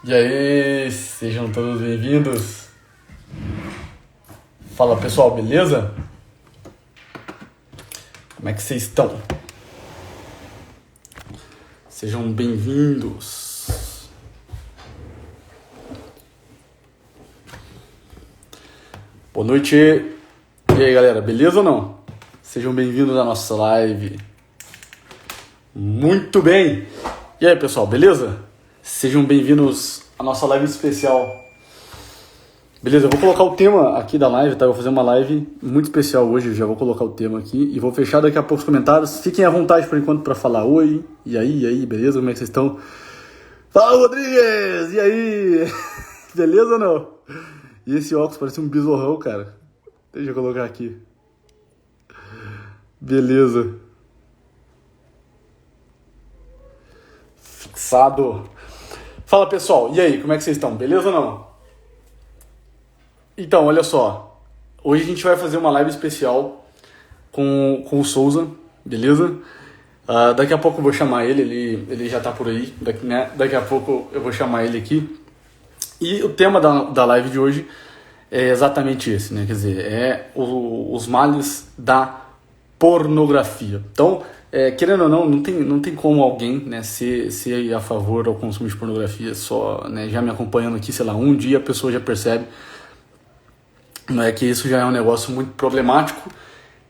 E aí, sejam todos bem-vindos. Fala pessoal, beleza? Como é que vocês estão? Sejam bem-vindos. Boa noite. E aí galera, beleza ou não? Sejam bem-vindos à nossa live. Muito bem. E aí pessoal, beleza? Sejam bem-vindos à nossa live especial. Beleza, eu vou colocar o tema aqui da live, tá? Eu vou fazer uma live muito especial hoje, eu já vou colocar o tema aqui e vou fechar daqui a pouco os comentários. Fiquem à vontade por enquanto para falar oi. E aí, beleza? Como é que vocês estão? Fala, Rodrigues! E aí? Beleza ou não? E esse óculos parece um besorrão, cara. Deixa eu colocar aqui. Beleza. Fixado. Fala pessoal, e aí, como é que vocês estão? Beleza ou não? Então, olha só. Hoje a gente vai fazer uma live especial com o Souza, beleza? Daqui a pouco eu vou chamar ele já tá por aí, daqui a pouco eu vou chamar ele aqui. E o tema da live de hoje é exatamente esse, né? Quer dizer, os males da pornografia. Então, querendo ou não, não tem como alguém, né, ser a favor ao consumo de pornografia só, né, já me acompanhando aqui, sei lá, um dia a pessoa já percebe, não é que isso já é um negócio muito problemático,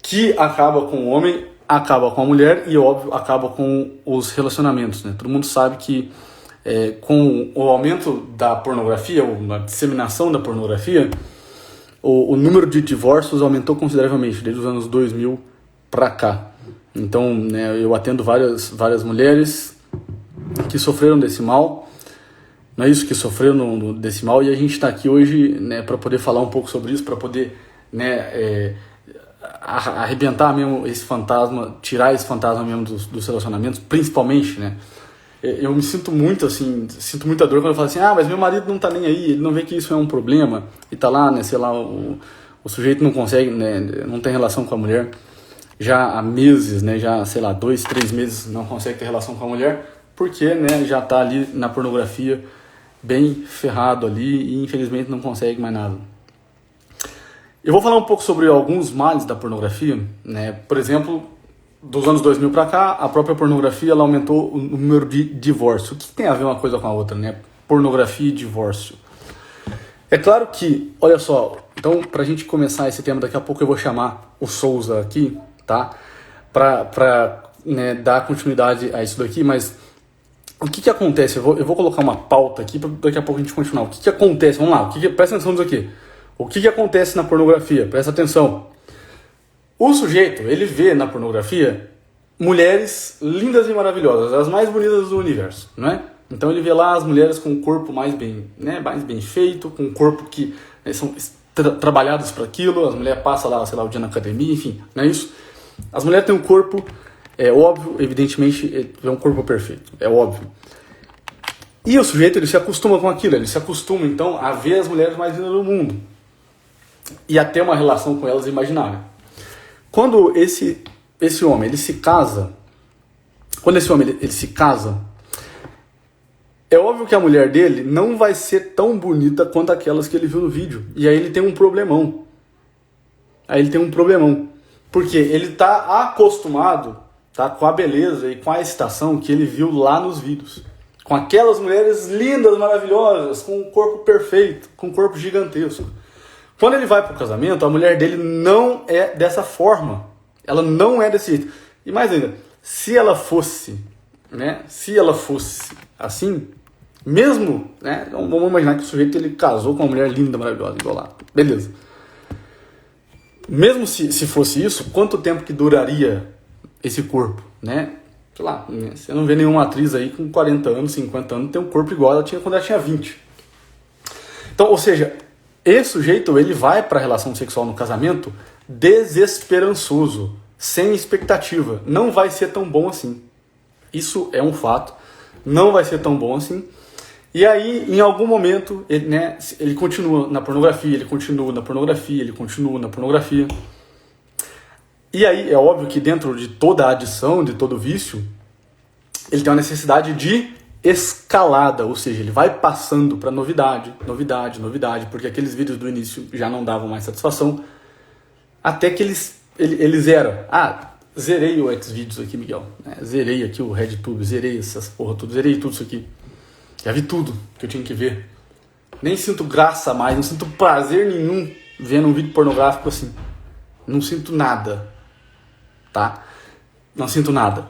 que acaba com o homem, acaba com a mulher e, óbvio, acaba com os relacionamentos, né? Todo mundo sabe que com o aumento da pornografia, ou a disseminação da pornografia, o número de divórcios aumentou consideravelmente desde os anos 2000 para cá. Então, né, eu atendo várias mulheres que sofreram desse mal, não é isso, que sofreram desse mal, e a gente está aqui hoje, né, para poder falar um pouco sobre isso, para poder, né, arrebentar mesmo esse fantasma, tirar esse fantasma mesmo dos relacionamentos, principalmente, né. Eu me sinto muito assim, sinto muita dor quando eu falo assim, mas meu marido não tá nem aí, ele não vê que isso é um problema, e tá lá, né, sei lá, o sujeito não consegue, né, não tem relação com a mulher, já há meses, né, já, sei lá, 2, 3 meses não consegue ter relação com a mulher, porque, né, já tá ali na pornografia, bem ferrado ali, e infelizmente não consegue mais nada. Eu vou falar um pouco sobre alguns males da pornografia, né, por exemplo, dos anos 2000 para cá, a própria pornografia ela aumentou o número de divórcio. O que tem a ver uma coisa com a outra, né? Pornografia e divórcio. É claro que, olha só, então pra gente começar esse tema, daqui a pouco eu vou chamar o Souza aqui, tá? Pra né, dar continuidade a isso daqui, mas o que acontece? Eu vou colocar uma pauta aqui pra daqui a pouco a gente continuar. O que acontece? Vamos lá, presta atenção nisso aqui. O que acontece na pornografia? Presta atenção. O sujeito, ele vê na pornografia mulheres lindas e maravilhosas, as mais bonitas do universo, não é? Então ele vê lá as mulheres com o corpo mais bem feito, com o corpo que são trabalhados para aquilo, as mulheres passam lá, sei lá, o dia na academia, enfim, não é isso? As mulheres têm um corpo, é óbvio, evidentemente, é um corpo perfeito, é óbvio. E o sujeito, ele se acostuma com aquilo, ele se acostuma, então, a ver as mulheres mais lindas do mundo e a ter uma relação com elas imaginária. Quando esse homem ele se casa, é óbvio que a mulher dele não vai ser tão bonita quanto aquelas que ele viu no vídeo. E aí ele tem um problemão. Porque ele está acostumado, tá, com a beleza e com a excitação que ele viu lá nos vídeos. Com aquelas mulheres lindas, maravilhosas, com um corpo perfeito, com um corpo gigantesco. Quando ele vai para o casamento, a mulher dele não é dessa forma. Ela não é desse jeito. E mais ainda, se ela fosse assim, mesmo, né, vamos imaginar que o sujeito ele casou com uma mulher linda, maravilhosa, igual lá. Beleza. Mesmo se fosse isso, quanto tempo que duraria esse corpo, né? Sei lá, você não vê nenhuma atriz aí com 40 anos, 50 anos, tem um corpo igual ela tinha quando ela tinha 20. Então, ou seja, esse sujeito, ele vai para a relação sexual no casamento desesperançoso, sem expectativa. Não vai ser tão bom assim. Isso é um fato. Não vai ser tão bom assim. E aí, em algum momento, ele continua na pornografia, E aí, é óbvio que dentro de toda a adição, de todo vício, ele tem uma necessidade de escalada, ou seja, ele vai passando para novidade, novidade, novidade, porque aqueles vídeos do início já não davam mais satisfação, até que ele zera. Ah, zerei o Xvideos aqui, Miguel, né? Zerei aqui o RedTube, zerei essas porra tudo, zerei tudo isso aqui. Já vi tudo que eu tinha que ver. Nem sinto graça mais, não sinto prazer nenhum vendo um vídeo pornográfico assim. Não sinto nada, tá? Não sinto nada.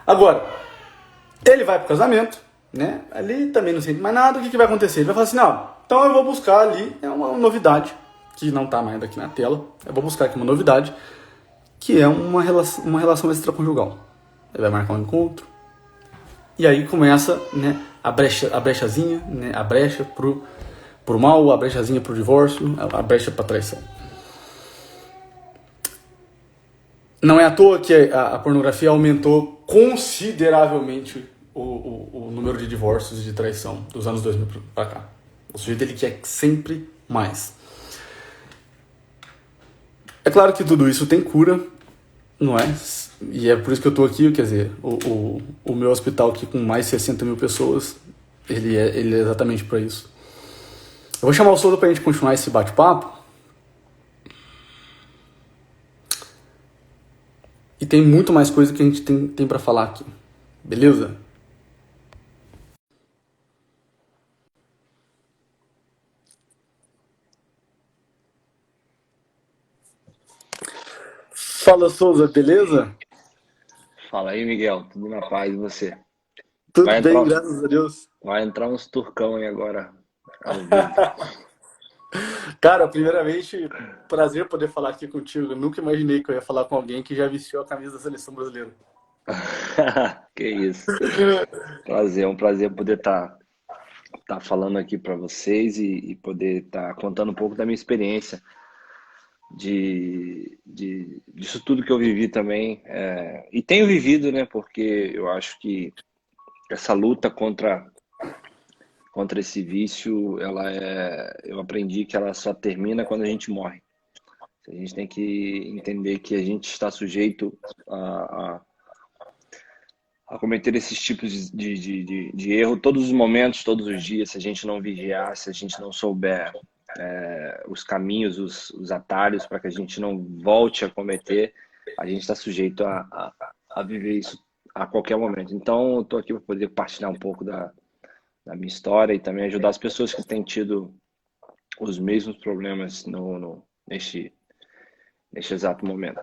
Agora, ele vai pro casamento, né? Ali também não sente mais nada. O que vai acontecer? Ele vai falar assim, não, então eu vou buscar ali uma novidade, que não tá mais aqui na tela. Eu vou buscar aqui uma novidade, que é uma relação extraconjugal. Ele vai marcar um encontro. E aí começa, né, a brechazinha, né, a brecha pro mal, a brechazinha pro divórcio, a brecha pra traição. Não é à toa que a pornografia aumentou consideravelmente o número de divórcios e de traição dos anos 2000 para cá. O sujeito ele quer sempre mais. É claro que tudo isso tem cura, não é? E é por isso que eu estou aqui, quer dizer, o meu hospital aqui com mais de 60 mil pessoas, ele é exatamente para isso. Eu vou chamar o Souza para a gente continuar esse bate-papo. E tem muito mais coisa que a gente tem para falar aqui. Beleza? Fala, Souza, beleza? Fala aí, Miguel. Tudo na paz e você? Tudo Vai bem, entrar, graças a Deus. vai entrar uns turcão aí agora, ao vivo. Cara, primeiramente, prazer poder falar aqui contigo. Eu nunca imaginei que eu ia falar com alguém que já vestiu a camisa da seleção brasileira. Que isso. Prazer, é um prazer poder tá falando aqui para vocês e poder estar contando um pouco da minha experiência disso tudo que eu vivi também. E tenho vivido, né? Porque eu acho que essa luta contra esse vício, eu aprendi que ela só termina quando a gente morre. A gente tem que entender que a gente está sujeito a cometer esses tipos de erro todos os momentos, todos os dias, se a gente não vigiar, se a gente não souber os caminhos, os atalhos para que a gente não volte a cometer, a gente está sujeito a viver isso a qualquer momento. Então, eu estou aqui para poder partilhar um pouco da minha história e também ajudar as pessoas que têm tido os mesmos problemas neste exato momento.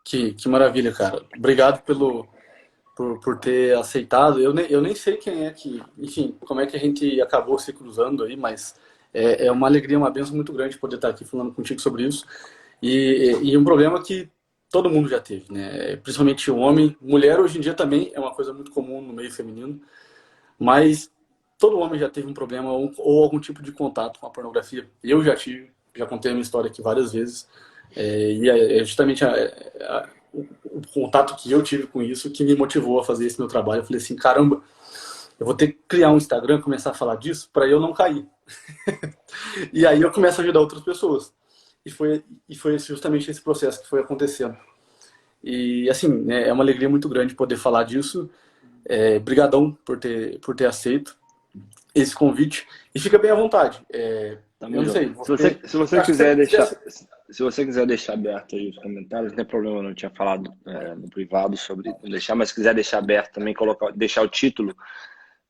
Que maravilha, cara. Obrigado por ter aceitado. Eu nem sei quem é que, enfim, como é que a gente acabou se cruzando aí, mas é uma alegria, uma bênção muito grande poder estar aqui falando contigo sobre isso. E um problema que todo mundo já teve, né? Principalmente o homem. Mulher hoje em dia também é uma coisa muito comum no meio feminino, mas todo homem já teve um problema ou algum tipo de contato com a pornografia. Eu já tive, já contei a minha história aqui várias vezes. É justamente o contato que eu tive com isso que me motivou a fazer esse meu trabalho. Eu falei assim, caramba, eu vou ter que criar um Instagram, começar a falar disso para eu não cair. E aí eu começo a ajudar outras pessoas. E foi justamente esse processo que foi acontecendo. E assim, né, é uma alegria muito grande poder falar disso. Brigadão por ter aceito esse convite. E fica bem à vontade. Tamo Eu não sei, junto. Se você acho que quiser você deixar, se você quiser deixar aberto aí os comentários, não tem problema, eu não tinha falado no privado sobre não deixar, mas se quiser deixar aberto também, deixar o título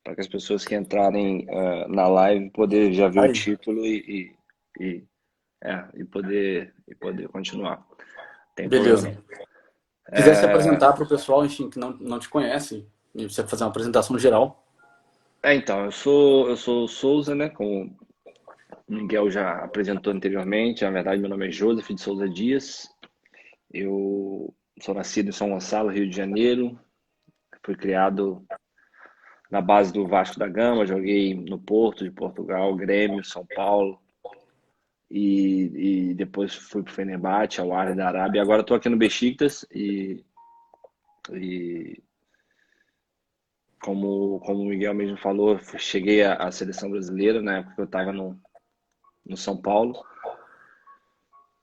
para que as pessoas que entrarem na live poder já ver o aí. título e, e poder continuar. Não tem problema Beleza. não. Quiser se apresentar para o pessoal, enfim, que não te conhece, e você fazer uma apresentação geral. Então, eu sou o Souza, né? Como o Miguel já apresentou anteriormente, na verdade meu nome é Joseph de Souza Dias. Eu sou nascido em São Gonçalo, Rio de Janeiro. Fui criado na base do Vasco da Gama, joguei no Porto de Portugal, Grêmio, São Paulo e depois fui para o Fenerbahçe, ao Al da Arábia. Agora estou aqui no Besiktas e como o Miguel mesmo falou, cheguei à seleção brasileira na época que eu estava no São Paulo.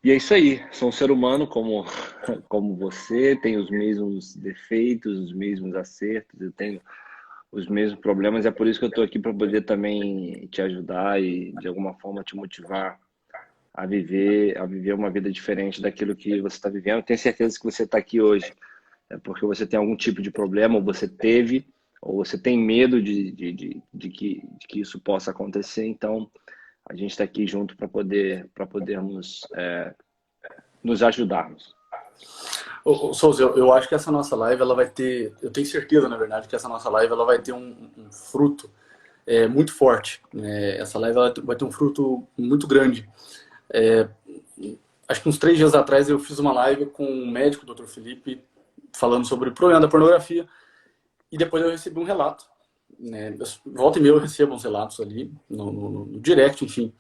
E é isso aí, sou um ser humano como, como você, tenho os mesmos defeitos, os mesmos acertos, eu tenho os mesmos problemas, é por isso que eu estou aqui para poder também te ajudar e de alguma forma te motivar a viver uma vida diferente daquilo que você está vivendo. Eu tenho certeza que você está aqui hoje é porque você tem algum tipo de problema, ou você teve, ou você tem medo de que isso possa acontecer. Então, a gente está aqui junto para podermos nos ajudarmos. Ô, Souza, eu acho que essa nossa live, ela vai ter, eu tenho certeza, na verdade, que essa nossa live, ela vai ter um fruto muito forte. Né? Essa live ela vai ter um fruto muito grande. É, acho que uns 3 dias atrás eu fiz uma live com um médico, o Dr. Felipe, falando sobre o problema da pornografia, e depois eu recebi um relato. Né? Volta e meia eu recebo uns relatos ali, no direct, enfim,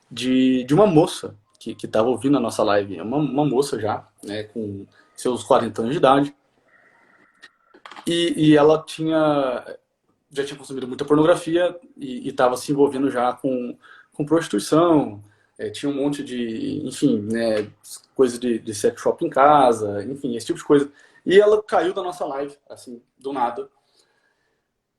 de uma moça que estava ouvindo a nossa live. É uma moça já, né, com seus 40 anos de idade, e ela já tinha consumido muita pornografia e estava se envolvendo já com prostituição, tinha um monte de, enfim, né, coisa de sex shop em casa, enfim, esse tipo de coisa. E ela caiu da nossa live, assim, do nada.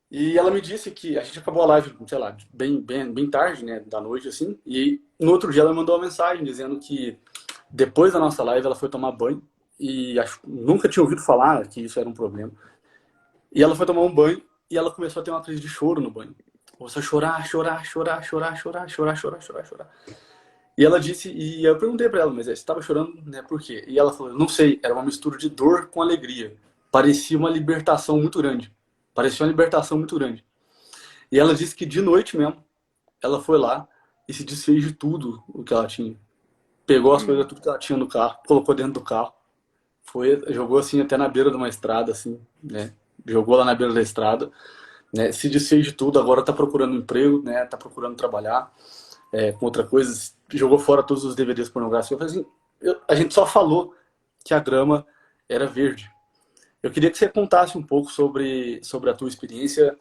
E ela me disse que a gente acabou a live, sei lá, bem tarde, né, da noite, assim, e no outro dia ela mandou uma mensagem dizendo que depois da nossa live ela foi tomar banho e nunca tinha ouvido falar que isso era um problema. E ela foi tomar um banho e ela começou a ter uma crise de choro no banho. Começou a chorar, chorar, chorar, chorar, chorar, chorar, chorar, chorar, chorar. E ela disse, e eu perguntei pra ela, mas você estava chorando, né, por quê? E ela falou, não sei, era uma mistura de dor com alegria. Parecia uma libertação muito grande. Parecia uma libertação muito grande. E ela disse que de noite mesmo, ela foi lá e se desfez de tudo o que ela tinha. Pegou as coisas, Hum. tudo que ela tinha no carro, colocou dentro do carro. Foi, jogou assim até na beira de uma estrada, assim, né? Jogou lá na beira da estrada, né? Se desfez de tudo, agora tá procurando emprego, né? Tá procurando trabalhar com outra coisa. Jogou fora todos os DVDs pornográficos. Eu falei assim, a gente só falou que a grama era verde. Eu queria que você contasse um pouco sobre a tua experiência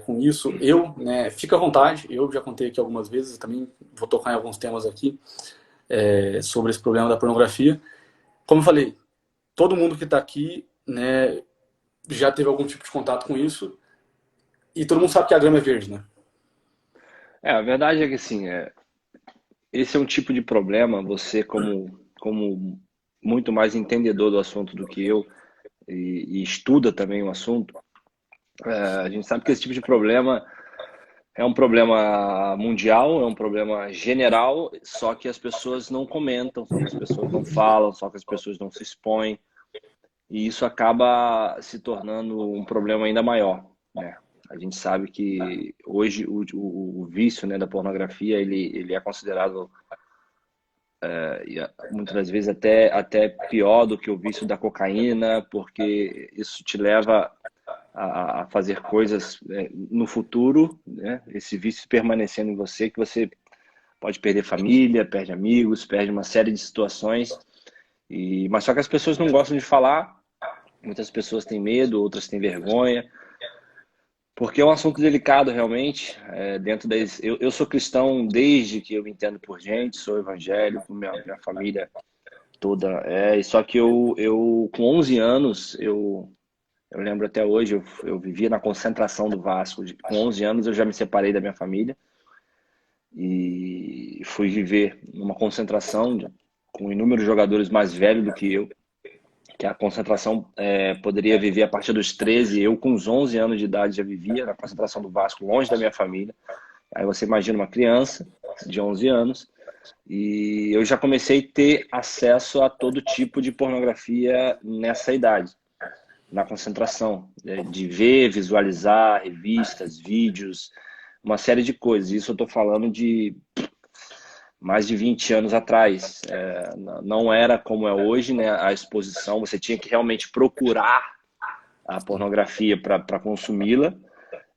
com isso. Eu, né, fica à vontade, eu já contei aqui algumas vezes, também vou tocar em alguns temas aqui sobre esse problema da pornografia. Como eu falei, todo mundo que está aqui, né, já teve algum tipo de contato com isso e todo mundo sabe que a grama é verde, né? A verdade é que assim, esse é um tipo de problema, você como muito mais entendedor do assunto do que eu e estuda também o assunto, a gente sabe que esse tipo de problema é um problema mundial, é um problema general, só que as pessoas não comentam, só que as pessoas não falam, só que as pessoas não se expõem, e isso acaba se tornando um problema ainda maior, né? A gente sabe que hoje o vício, né, da pornografia ele é considerado muitas das vezes até pior do que o vício da cocaína, porque isso te leva a fazer coisas no futuro, né? Esse vício permanecendo em você, que você pode perder família, perde amigos, perde uma série de situações. Mas só que as pessoas não gostam de falar, muitas pessoas têm medo, outras têm vergonha, porque é um assunto delicado realmente. Eu sou cristão desde que eu me entendo por gente, sou evangélico, minha família toda só que eu com 11 anos, eu lembro até hoje, eu vivia na concentração do Vasco. Com 11 anos eu já me separei da minha família e fui viver numa concentração com inúmeros jogadores mais velhos do que eu, que a concentração poderia viver a partir dos 13. Eu com os 11 anos de idade já vivia na concentração do Vasco, longe da minha família. Aí você imagina uma criança de 11 anos e eu já comecei a ter acesso a todo tipo de pornografia nessa idade, na concentração, de ver, visualizar revistas, vídeos, uma série de coisas. Isso eu estou falando de mais de 20 anos atrás. Não era como é hoje, né? A exposição, você tinha que realmente procurar a pornografia para consumi-la,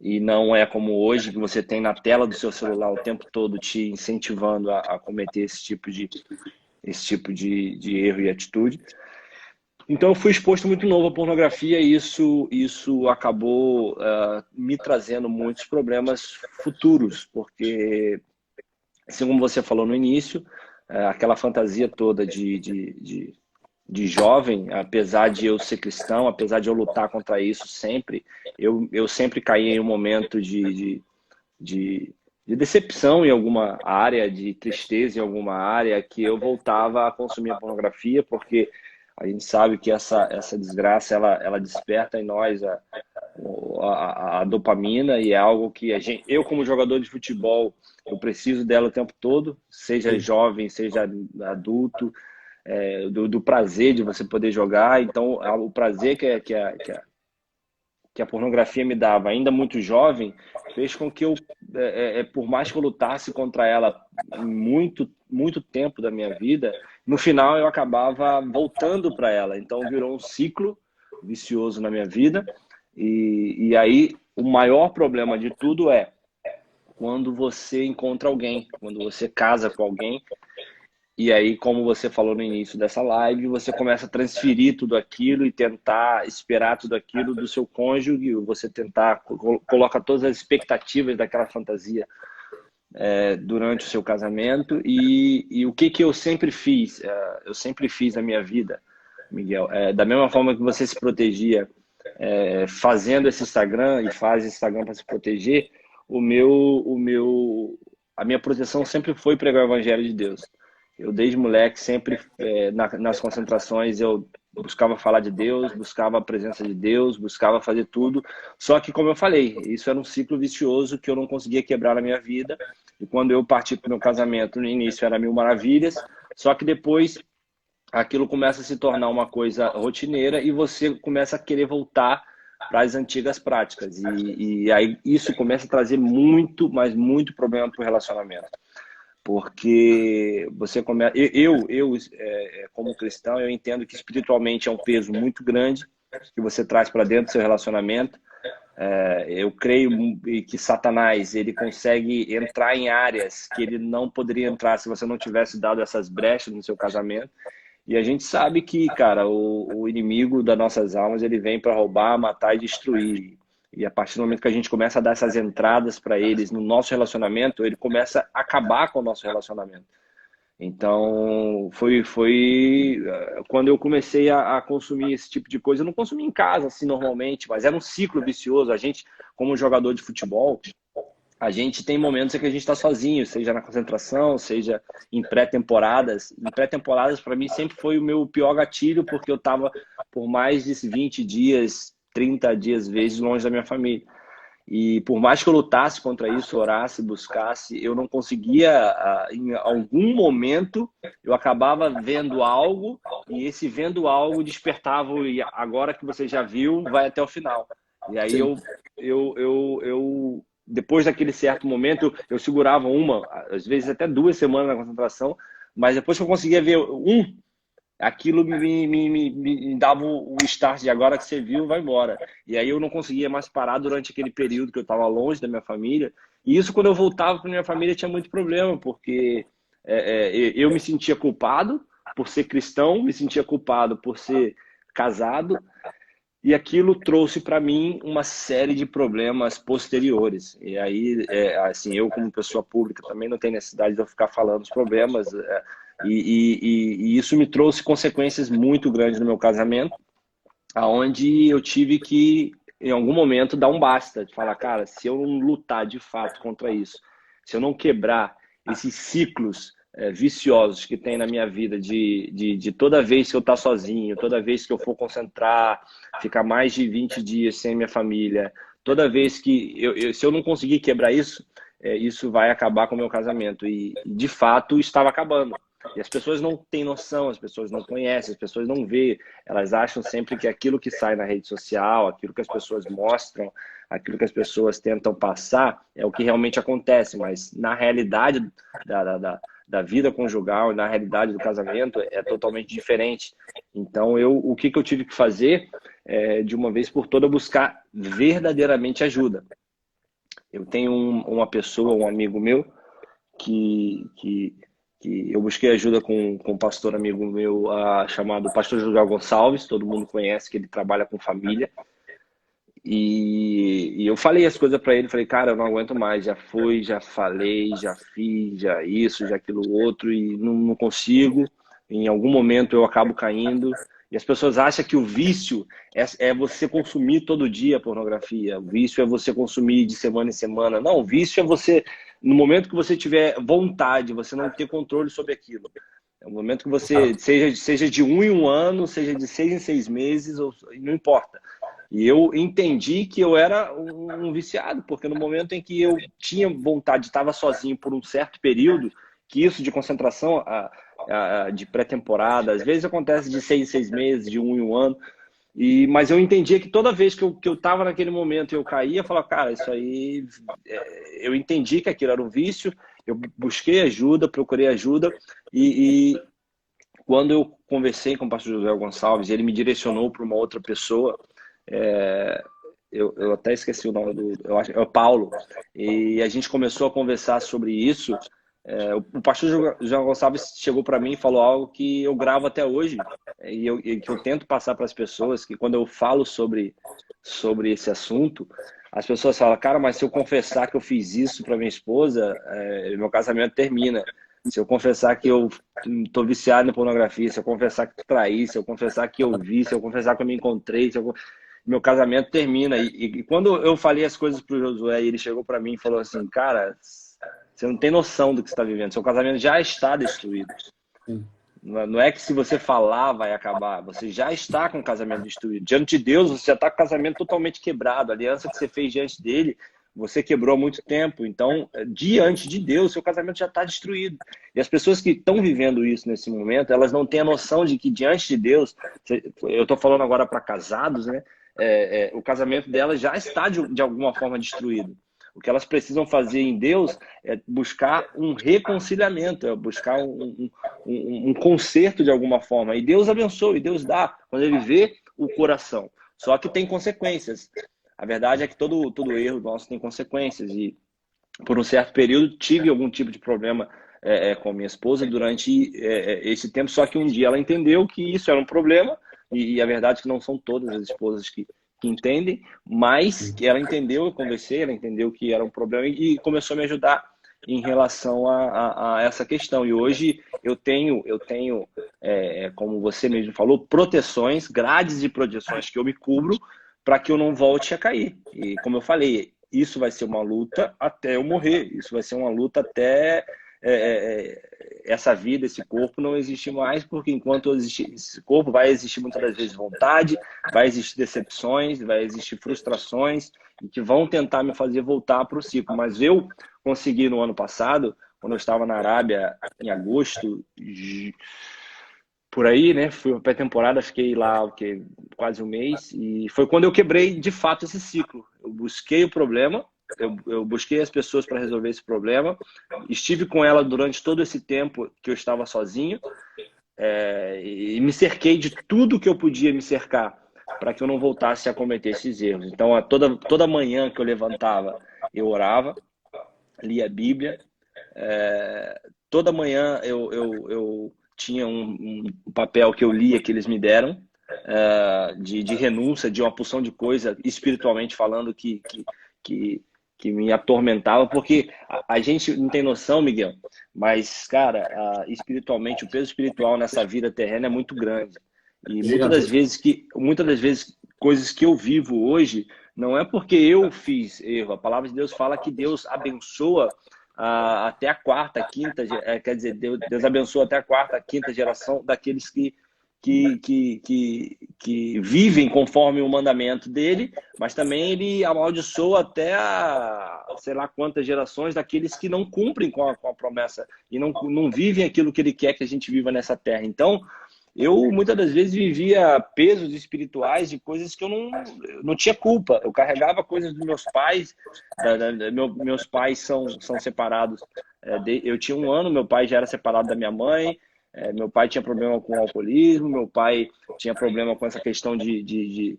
e não é como hoje, que você tem na tela do seu celular o tempo todo te incentivando a cometer esse tipo de erro e atitude. Então eu fui exposto muito novo à pornografia e isso acabou me trazendo muitos problemas futuros, porque, assim como você falou no início, aquela fantasia toda de jovem, apesar de eu ser cristão, apesar de eu lutar contra isso sempre, eu sempre caí em um momento de, de decepção em alguma área, de tristeza em alguma área, que eu voltava a consumir a pornografia, porque a gente sabe que essa desgraça, ela desperta em nós a dopamina, e é algo que eu como jogador de futebol, eu preciso dela o tempo todo, seja Sim. jovem, seja adulto, do prazer de você poder jogar. Então, o prazer que a pornografia me dava, ainda muito jovem, fez com que eu, por mais que eu lutasse contra ela muito tempo da minha vida, no final eu acabava voltando para ela. Então, virou um ciclo vicioso na minha vida. E aí, o maior problema de tudo é quando você encontra alguém, quando você casa com alguém, e aí, como você falou no início dessa live, você começa a transferir tudo aquilo e tentar esperar tudo aquilo do seu cônjuge, você tentar, coloca todas as expectativas daquela fantasia durante o seu casamento. E o que eu sempre fiz? Eu sempre fiz na minha vida, Miguel, da mesma forma que você se protegia fazendo esse Instagram e faz esse Instagram para se proteger, a minha proteção sempre foi pregar o Evangelho de Deus. Eu, desde moleque, sempre nas concentrações, eu buscava falar de Deus, buscava a presença de Deus, buscava fazer tudo. Só que, como eu falei, isso era um ciclo vicioso que eu não conseguia quebrar na minha vida. E quando eu parti para o meu casamento, no início era mil maravilhas, só que depois aquilo começa a se tornar uma coisa rotineira e você começa a querer voltar para as antigas práticas. E aí isso começa a trazer muito, mas muito problema para o relacionamento. Porque você começa. Como cristão, eu entendo que espiritualmente é um peso muito grande que você traz para dentro do seu relacionamento. Eu creio que Satanás ele consegue entrar em áreas que ele não poderia entrar se você não tivesse dado essas brechas no seu casamento. E a gente sabe que, cara, o inimigo das nossas almas ele vem para roubar, matar e destruir. E a partir do momento que a gente começa a dar essas entradas para eles no nosso relacionamento, ele começa a acabar com o nosso relacionamento. Então, foi quando eu comecei a consumir esse tipo de coisa. Eu não consumia em casa, assim, normalmente, mas era um ciclo vicioso. A gente, como jogador de futebol, a gente tem momentos em que a gente está sozinho, seja na concentração, seja em pré-temporadas. Em pré-temporadas, para mim, sempre foi o meu pior gatilho, porque eu estava por mais de 20 dias, 30 dias, vezes, longe da minha família. E por mais que eu lutasse contra isso, orasse, buscasse, eu não conseguia, em algum momento, eu acabava vendo algo, e esse vendo algo despertava, e agora que você já viu, vai até o final. E aí Sim. depois daquele certo momento, eu segurava às vezes até 2 semanas na concentração, mas depois que eu conseguia ver aquilo me dava o start de agora que você viu, vai embora. E aí eu não conseguia mais parar durante aquele período que eu estava longe da minha família. E isso, quando eu voltava para minha família, tinha muito problema, porque eu me sentia culpado por ser cristão, me sentia culpado por ser casado, e aquilo trouxe para mim uma série de problemas posteriores. E aí, assim, eu como pessoa pública também não tenho necessidade de eu ficar falando os problemas. E isso me trouxe consequências muito grandes no meu casamento, aonde eu tive que, em algum momento, dar um basta, de falar, cara, se eu não lutar de fato contra isso, se eu não quebrar esses ciclos viciosos que tem na minha vida de toda vez que eu estar sozinho, toda vez que eu for concentrar, ficar mais de 20 dias sem minha família, toda vez que se eu não conseguir quebrar isso, isso vai acabar com o meu casamento. E de fato estava acabando. E as pessoas não têm noção, as pessoas não conhecem, as pessoas não veem. Elas acham sempre que aquilo que sai na rede social, aquilo que as pessoas mostram, aquilo que as pessoas tentam passar é o que realmente acontece. Mas na realidade da vida conjugal, na realidade do casamento, é totalmente diferente. Então, o que eu tive que fazer de uma vez por todas, buscar verdadeiramente ajuda. Eu tenho uma pessoa, um amigo meu, que eu busquei ajuda com um pastor amigo meu chamado Pastor José Gonçalves, todo mundo conhece, que ele trabalha com família. E eu falei as coisas para ele, falei, cara, eu não aguento mais, já fui, já falei, já fiz, já isso, já aquilo outro, e não consigo. Em algum momento eu acabo caindo. E as pessoas acham que o vício é você consumir todo dia pornografia. O vício é você consumir de semana em semana. Não, o vício é você, no momento que você tiver vontade, você não ter controle sobre aquilo. É o momento que você, seja de 1 em 1 ano, seja de 6 em 6 meses, não importa. E eu entendi que eu era um viciado, porque no momento em que eu tinha vontade, estava sozinho por um certo período, que isso de concentração de pré-temporada, às vezes acontece de 6 em 6 meses, de 1 em 1 ano, mas eu entendia que toda vez que eu estava naquele momento e eu caía, eu falava, cara, isso aí, eu entendi que aquilo era um vício, eu busquei ajuda, procurei ajuda, e quando eu conversei com o pastor José Gonçalves, ele me direcionou para uma outra pessoa, eu até esqueci o nome eu acho, é o Paulo, e a gente começou a conversar sobre isso. O pastor João Gonçalves chegou para mim e falou algo que eu gravo até hoje, e que eu tento passar para as pessoas, que quando eu falo sobre esse assunto, as pessoas falam, cara, mas se eu confessar que eu fiz isso para minha esposa, meu casamento termina. Se eu confessar que eu estou viciado em pornografia, se eu confessar que eu traí, se eu confessar que eu vi, se eu confessar que eu me encontrei, meu casamento termina. E quando eu falei as coisas para o Josué, ele chegou para mim e falou assim, cara, você não tem noção do que você está vivendo, seu casamento já está destruído. Não é que se você falar vai acabar, você já está com o casamento destruído. Diante de Deus, você já está com o casamento totalmente quebrado. A aliança que você fez diante dele, você quebrou há muito tempo. Então, diante de Deus, seu casamento já está destruído. E as pessoas que estão vivendo isso nesse momento, elas não têm a noção de que diante de Deus, eu estou falando agora para casados, né? O casamento delas já está de alguma forma destruído. O que elas precisam fazer em Deus é buscar um reconciliamento, é buscar um conserto de alguma forma. E Deus abençoa, e Deus dá, quando Ele vê o coração. Só que tem consequências. A verdade é que todo erro nosso tem consequências. E por um certo período tive algum tipo de problema com minha esposa durante esse tempo. Só que um dia ela entendeu que isso era um problema. E a verdade é que não são todas as esposas que entendem, mas que ela entendeu, eu conversei, ela entendeu que era um problema e começou a me ajudar em relação a essa questão. E hoje eu tenho como você mesmo falou, proteções, grades de proteções que eu me cubro para que eu não volte a cair. E como eu falei, isso vai ser uma luta até eu morrer, isso vai ser uma luta até essa vida, esse corpo não existe mais, porque enquanto existir esse corpo, vai existir muitas das vezes vontade, vai existir decepções, vai existir frustrações, que vão tentar me fazer voltar para o ciclo. Mas eu consegui no ano passado, quando eu estava na Arábia, em agosto, por aí, né? Fui para pré-temporada, fiquei lá quase um mês, e foi quando eu quebrei de fato esse ciclo. Eu busquei o problema, eu busquei as pessoas para resolver esse problema, estive com ela durante todo esse tempo que eu estava sozinho, e me cerquei de tudo que eu podia me cercar para que eu não voltasse a cometer esses erros. Então, toda manhã que eu levantava, eu orava, lia a Bíblia, toda manhã eu tinha um papel que eu lia, que eles me deram, de renúncia, de uma porção de coisa, espiritualmente falando, que me atormentava, porque a gente não tem noção, Miguel, mas, cara, espiritualmente, o peso espiritual nessa vida terrena é muito grande. E muitas das vezes, coisas que eu vivo hoje, não é porque eu fiz erro. A palavra de Deus fala que Deus abençoa até a quarta, quinta, quer dizer, Deus abençoa até a quarta, quinta geração daqueles que vivem conforme o mandamento dele, mas também ele amaldiçoa até sei lá quantas gerações daqueles que não cumprem com a promessa e não vivem aquilo que ele quer que a gente viva nessa terra. Então, eu muitas das vezes vivia pesos espirituais de coisas que eu não tinha culpa. Eu carregava coisas dos meus pais, meus pais são separados. Eu tinha 1 ano, meu pai já era separado da minha mãe. Meu pai tinha problema com o alcoolismo, meu pai tinha problema com essa questão de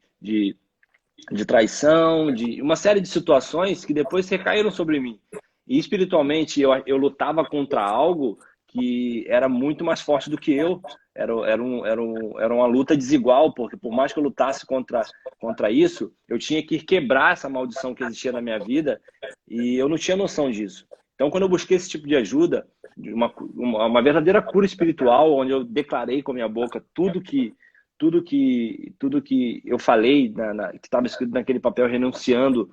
traição, de uma série de situações que depois recaíram sobre mim. E espiritualmente eu lutava contra algo que era muito mais forte do que eu. era uma luta desigual, porque por mais que eu lutasse contra isso, eu tinha que quebrar essa maldição que existia na minha vida e eu não tinha noção disso. Então, quando eu busquei esse tipo de ajuda, de uma verdadeira cura espiritual, onde eu declarei com a minha boca tudo que eu falei, que estava escrito naquele papel, renunciando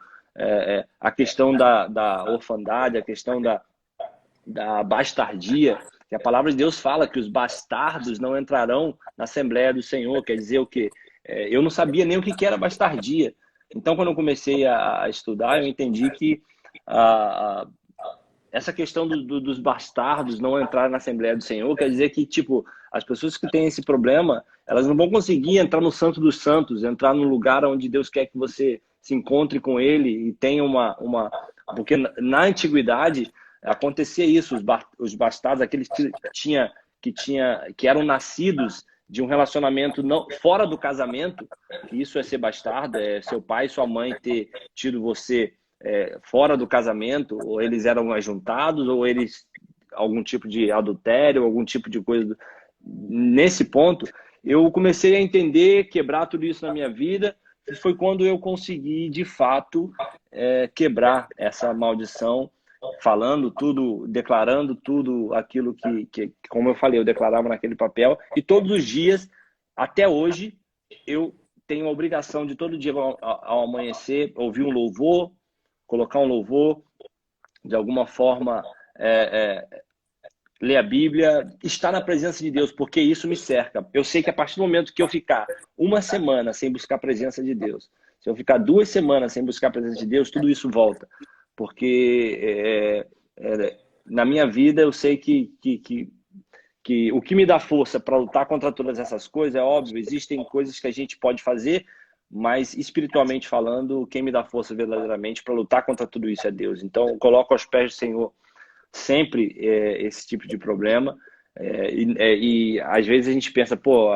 a questão da orfandade, a questão da bastardia, que a palavra de Deus fala que os bastardos não entrarão na Assembleia do Senhor. Quer dizer o quê? Eu não sabia nem o que era bastardia. Então, quando eu comecei a estudar, eu entendi que essa questão dos bastardos não entrar na Assembleia do Senhor quer dizer que, tipo, as pessoas que têm esse problema, elas não vão conseguir entrar no Santo dos Santos, entrar no lugar onde Deus quer que você se encontre com Ele e tenha Porque na antiguidade acontecia isso, os bastardos, aqueles que eram nascidos de um relacionamento não, fora do casamento, que isso é ser bastardo, é seu pai e sua mãe ter tido você fora do casamento, ou eles eram ajuntados, ou eles algum tipo de adultério, algum tipo de coisa. Nesse ponto, eu comecei a entender, quebrar tudo isso na minha vida, e foi quando eu consegui, de fato, quebrar essa maldição, falando tudo, declarando tudo aquilo que, como eu falei, eu declarava naquele papel, e todos os dias, até hoje, eu tenho a obrigação de todo dia ao amanhecer ouvir um louvor, colocar um louvor, de alguma forma ler a Bíblia, estar na presença de Deus, porque isso me cerca. Eu sei que a partir do momento que eu ficar uma semana sem buscar a presença de Deus, se eu ficar 2 semanas sem buscar a presença de Deus, tudo isso volta. Porque na minha vida eu sei que o que me dá força para lutar contra todas essas coisas, é óbvio, existem coisas que a gente pode fazer, mas espiritualmente falando, quem me dá força verdadeiramente para lutar contra tudo isso é Deus. Então, eu coloco aos pés do Senhor sempre esse tipo de problema. E às vezes a gente pensa, pô,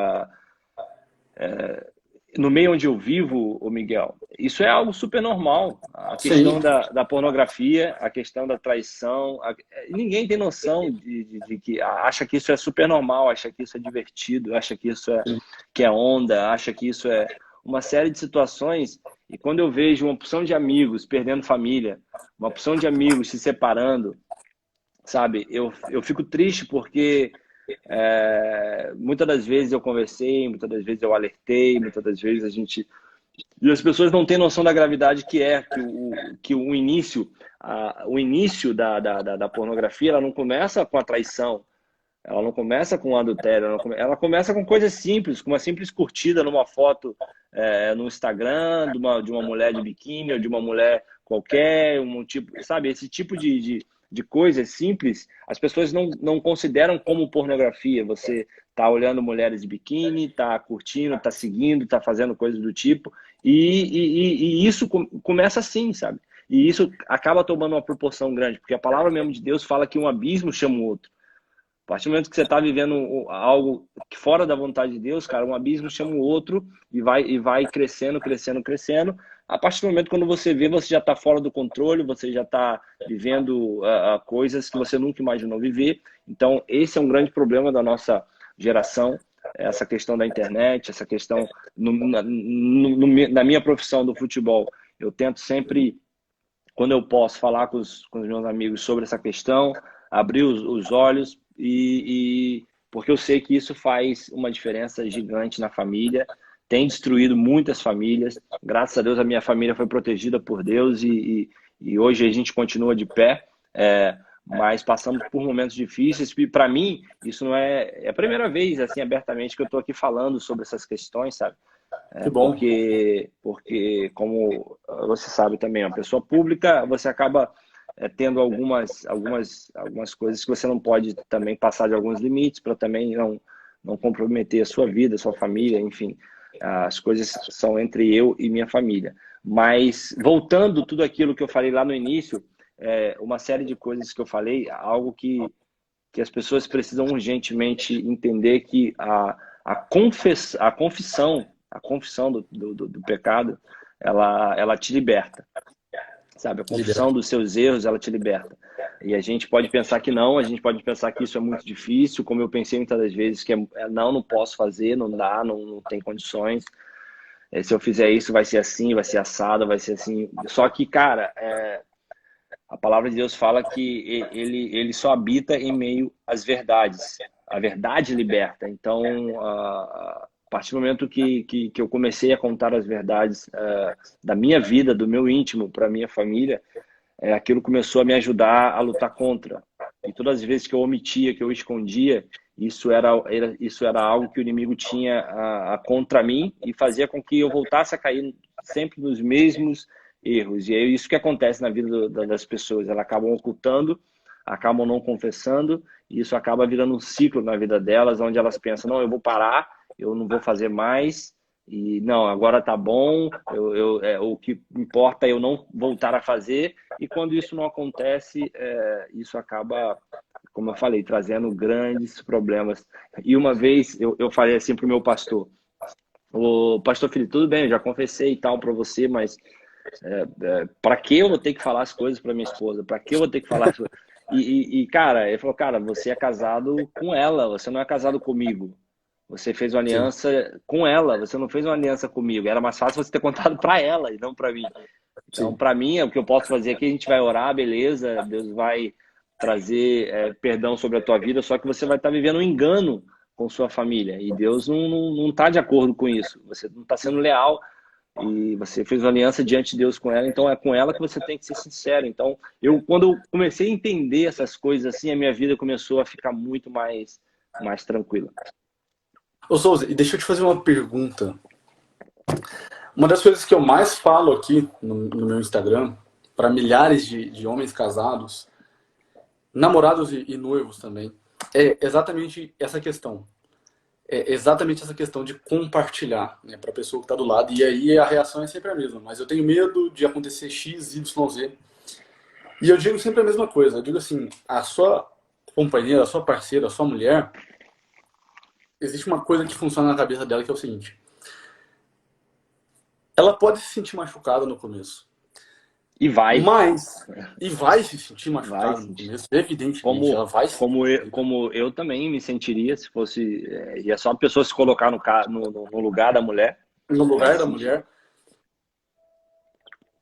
no meio onde eu vivo, o Miguel, isso é algo super normal. A questão Sim. da pornografia, a questão da traição, ninguém tem noção de que acha que isso é super normal, acha que isso é divertido, acha que isso que é onda, acha que isso é uma série de situações. E quando eu vejo uma opção de amigos perdendo família, uma opção de amigos se separando, sabe, eu fico triste porque muitas das vezes eu conversei, muitas das vezes eu alertei, muitas das vezes e as pessoas não têm noção da gravidade que o início, da pornografia, ela não começa com a traição, ela não começa com o adultério, ela começa com coisas simples, com uma simples curtida numa foto no Instagram de uma mulher de biquíni ou de uma mulher qualquer, sabe, esse tipo de coisas simples, as pessoas não consideram como pornografia. Você tá olhando mulheres de biquíni, tá curtindo, tá seguindo, tá fazendo coisas do tipo, e isso começa assim, sabe? E isso acaba tomando uma proporção grande, porque a palavra mesmo de Deus fala que um abismo chama o outro. A partir do momento que você está vivendo algo fora da vontade de Deus, cara, um abismo chama o outro e vai crescendo, crescendo, crescendo. A partir do momento quando você vê, você já está fora do controle, você já está vivendo coisas que você nunca imaginou viver. Então, esse é um grande problema da nossa geração, essa questão da internet, essa questão na minha profissão do futebol. Eu tento sempre, quando eu posso, falar com os meus amigos sobre essa questão, abrir os olhos, porque eu sei que isso faz uma diferença gigante na família, tem destruído muitas famílias. Graças a Deus a minha família foi protegida por Deus e hoje a gente continua de pé, mas passamos por momentos difíceis. E para mim, isso não é a primeira vez, assim, abertamente, que eu estou aqui falando sobre essas questões, sabe? Que bom. Porque, como você sabe também, uma pessoa pública, você acaba tendo algumas coisas que você não pode também passar de alguns limites para também não comprometer a sua vida, a sua família, enfim. As coisas são entre eu e minha família. Mas, voltando tudo aquilo que eu falei lá no início, uma série de coisas que eu falei, algo que as pessoas precisam urgentemente entender, que a confissão do pecado, ela te liberta. sabe? A confissão Liberta. dos seus erros, ela te liberta. E a gente pode pensar que não, a gente pode pensar que isso é muito difícil, como eu pensei muitas das vezes, que não, não posso fazer, não dá, não tem condições. Se eu fizer isso, vai ser assim, vai ser assado, vai ser assim. Só que, cara, a palavra de Deus fala que ele só habita em meio às verdades. A verdade liberta. Então, a partir do momento que eu comecei a contar as verdades da minha vida, do meu íntimo para a minha família, aquilo começou a me ajudar a lutar contra. E todas as vezes que eu omitia, que eu escondia, isso era algo que o inimigo tinha contra mim e fazia com que eu voltasse a cair sempre nos mesmos erros. E é isso que acontece na vida das pessoas. Elas acabam ocultando, acabam não confessando, e isso acaba virando um ciclo na vida delas, onde elas pensam, não, eu vou parar, eu não vou fazer mais, e não, agora tá bom, o que importa é eu não voltar a fazer, e quando isso não acontece, isso acaba, como eu falei, trazendo grandes problemas. E uma vez eu falei assim pro meu pastor, o pastor Felipe, tudo bem, eu já confessei e tal para você, mas para que eu vou ter que falar as coisas para minha esposa? Para que eu vou ter que falar? Cara, ele falou, cara, você é casado com ela, você não é casado comigo. Você fez uma Sim. aliança com ela, você não fez uma aliança comigo. Era mais fácil você ter contado para ela e não para mim. Então, Sim. para mim, o que eu posso fazer aqui, a gente vai orar, beleza, Deus vai trazer perdão sobre a tua vida, só que você vai estar vivendo um engano com sua família. E Deus não tá de acordo com isso. Você não está sendo leal e você fez uma aliança diante de Deus com ela, então é com ela que você tem que ser sincero. Então, quando eu comecei a entender essas coisas assim, a minha vida começou a ficar muito mais tranquila. Ô Souza, e deixa eu te fazer uma pergunta. Uma das coisas que eu mais falo aqui no meu Instagram, para milhares de homens casados, namorados e noivos também, é exatamente essa questão. É exatamente essa questão de compartilhar, né, para a pessoa que está do lado. E aí a reação é sempre a mesma. Mas eu tenho medo de acontecer X, Y, Z. E eu digo sempre a mesma coisa. Eu digo assim, a sua companheira, a sua parceira, a sua mulher, existe uma coisa que funciona na cabeça dela que é o seguinte. Ela pode se sentir machucada no começo. E vai. E vai se sentir Vai machucada no sentir. começo, evidentemente. Ela vai se Como eu também me sentiria se fosse. E é só a pessoa se colocar no lugar da mulher. no Vai lugar da sentir. mulher.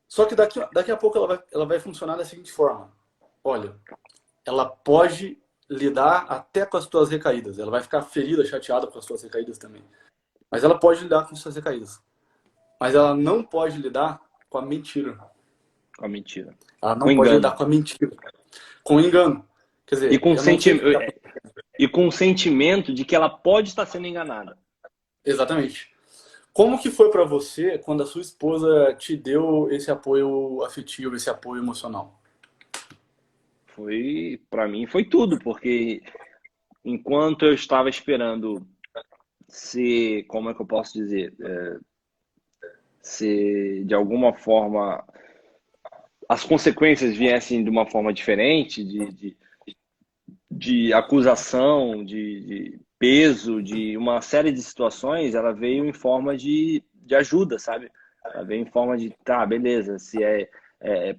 Só que daqui a pouco ela vai funcionar da seguinte forma. Olha, ela pode lidar até com as tuas recaídas. Ela vai ficar ferida, chateada com as tuas recaídas também. Mas ela pode lidar com as suas recaídas. Mas ela não pode lidar com a mentira. Com a mentira. Ela Com não pode lidar engano. com a mentira. Com o engano. Quer E dizer, com, eu não sei... e com o sentimento de que ela pode estar sendo enganada. Exatamente. Como que foi para você quando a sua esposa te deu esse apoio afetivo, esse apoio emocional? Para mim, foi tudo, porque enquanto eu estava esperando se, como é que eu posso dizer, se de alguma forma as consequências viessem de uma forma diferente, de acusação, de peso, de uma série de situações, ela veio em forma de ajuda, sabe? Ela veio em forma de, tá, beleza, se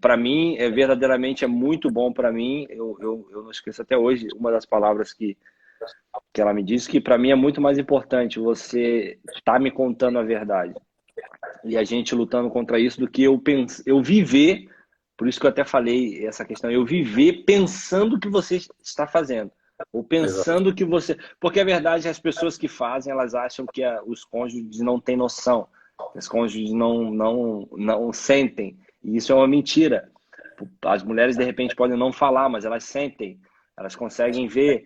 para mim, verdadeiramente é muito bom para mim, eu não esqueço até hoje, uma das palavras que ela me disse, que para mim é muito mais importante você tá me contando a verdade e a gente lutando contra isso do que eu viver, por isso que eu até falei essa questão, eu viver pensando o que você está fazendo, ou Exato. pensando que você... Porque a verdade é as pessoas que fazem, elas acham que os cônjuges não têm noção, que os cônjuges não sentem, e isso é uma mentira. As mulheres, de repente, podem não falar, mas elas sentem, elas conseguem ver,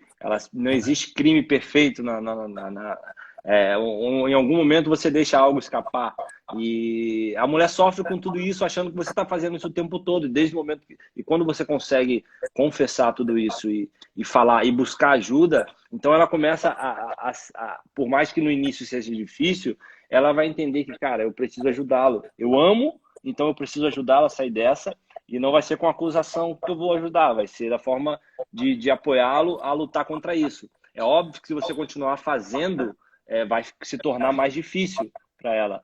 não existe crime perfeito em algum momento você deixa algo escapar. E a mulher sofre com tudo isso, achando que você está fazendo isso o tempo todo, desde o momento e quando você consegue confessar tudo isso e falar e buscar ajuda, então ela começa por mais que no início seja difícil, ela vai entender que, cara, eu preciso ajudá-lo. Eu amo, então eu preciso ajudá-lo a sair dessa, e não vai ser com acusação que eu vou ajudar, vai ser da forma de apoiá-lo a lutar contra isso. É óbvio que se você continuar fazendo, vai se tornar mais difícil para ela.